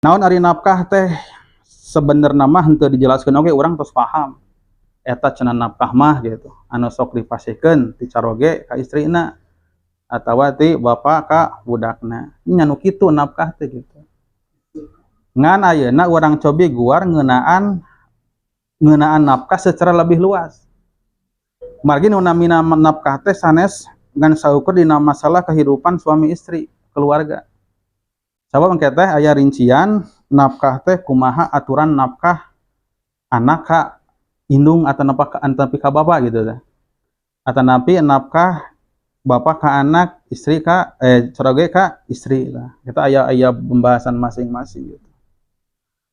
Naon ari nafkah teh sebenarnya mah henteu dijelaskeun oge urang tos paham. Eta cenah nafkah mah gitu. Anu sok dipasihkeun ti caroge ka istrina atawa ti bapa ka budakna. Nya nu kitu nafkah teh gitu. Ngan ayeuna urang cobi guar ngeunaan nafkah secara lebih luas. Margi nu namina nafkah teh sanes ngan saukur dina masalah kehidupan suami istri, keluarga. Sabab engke teh aya rincian nafkah teh kumaha aturan nafkah anak ka indung atau nepi ka bapa gitu teh. Atanapi nafkah bapa ka anak, istri ka caroge ka istri lah. Kita aya pembahasan masing-masing gitu.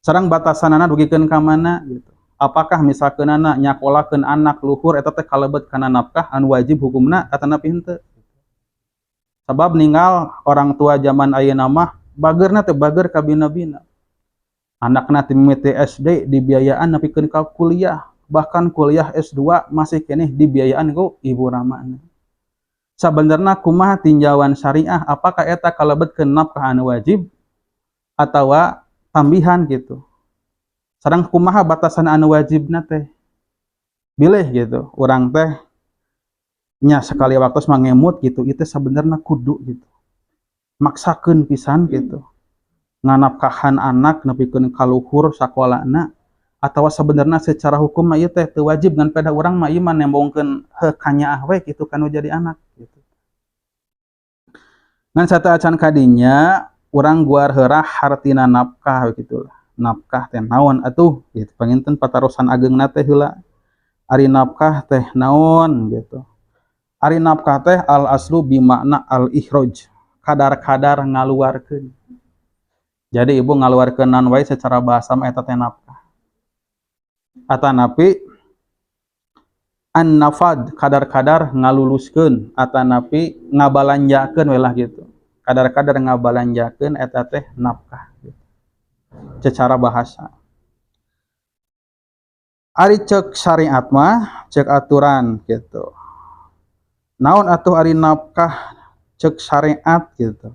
Sareng batasanana dugikeun ka mana gitu. Apakah misalkeunana nyakolakeun anak luhur eta teh kalebet kana nafkah anu wajib hukumna atanapi henteu. Sabab ninggal orang tua zaman ayeuna mah bageurna teh bager ka bina-bina. Anakna ti mimiti SD dibiayaan nepikeun ka kuliah, bahkan kuliah S2 masih keneh dibiayaan ku ibu ramana. Sabenerna kumaha tinjauan syariah, apakah eta kalebetkeun nafkah anu wajib atawa tambihan gitu. Sareng kumaha batasan anu wajibna teh. Bilih gitu, urang teh nya sekali waktu mangemut gitu, itu sebenarnya kudu gitu. Maksakeun pisan gitu. Nganafkahan anak nepikeun ka luhur sakolana atawa sebenarnya secara hukum mah ieu teh teu wajib ngan peda urang mah ieu mah nembongkeun kanyaah we kitu kanu jadi anak gitu. Ngan satea acan kadinya urang guar heurah hartina nafkah gitulah. Nafkah teh naon atuh gitu. Panginten patarosan ageungna teh heula. Ari nafkah teh naon gitu. Ari nafkah teh al aslu bimakna al ikhraj. Kadar-kadar ngaluarkeun. Jadi ibu ngaluarkeun naon wae secara bahasa mah eta teh nafkah. Atanapi an-nafad kadar-kadar ngaluluskeun atanapi ngabalanjakeun we lah gitu. Kadar-kadar ngabalanjakeun eta teh nafkah gitu. Secara bahasa. Ari cek syariat mah cek aturan gitu. Naon atuh ari nafkah cek syariat gitu.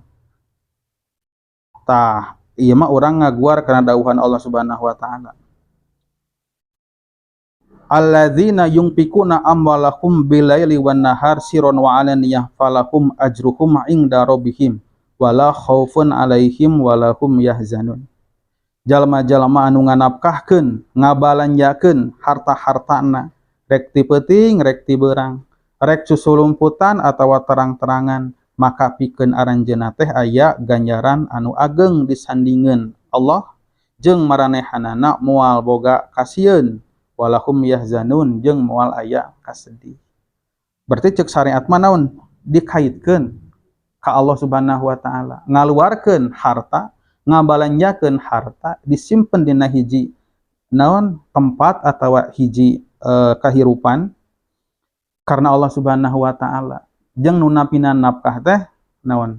Tah, ieu mah urang ngaguar kana dawuhan Allah Subhanahu wa taala. Alladzina yunfikuna amwalahum bilaili wan nahar sirron wa alaniyah falahum ajruhum inda rabbihim wala khaufun alaihim walahum yahzanun. Jalma-jalma anu nganafkahkeun, ngabalanjakeun harta-hartana, rek ti peuting, rek ti beurang, rek susulumputan atawa terang-terangan, maka pikeun aranjeunna teh aya ganjaran anu ageng disandingeun Allah jeung maranehanana moal boga kasieun walahum yahzanun jeung moal aya kasedih. Berarti cek syariat mah naon? Dikaitkeun ka Allah Subhanahu wa taala, ngaluarkeun harta, ngabalanjakeun harta disimpen dina hiji naon tempat atawa hiji kahirupan karena Allah Subhanahu wa taala. Jeung nu napina nafkah teh naon?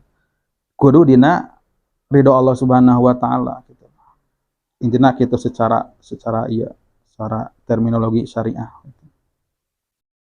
Kudu dina ridho Allah Subhanahu wa taala gitu. Intina kitu secara terminologi syariah.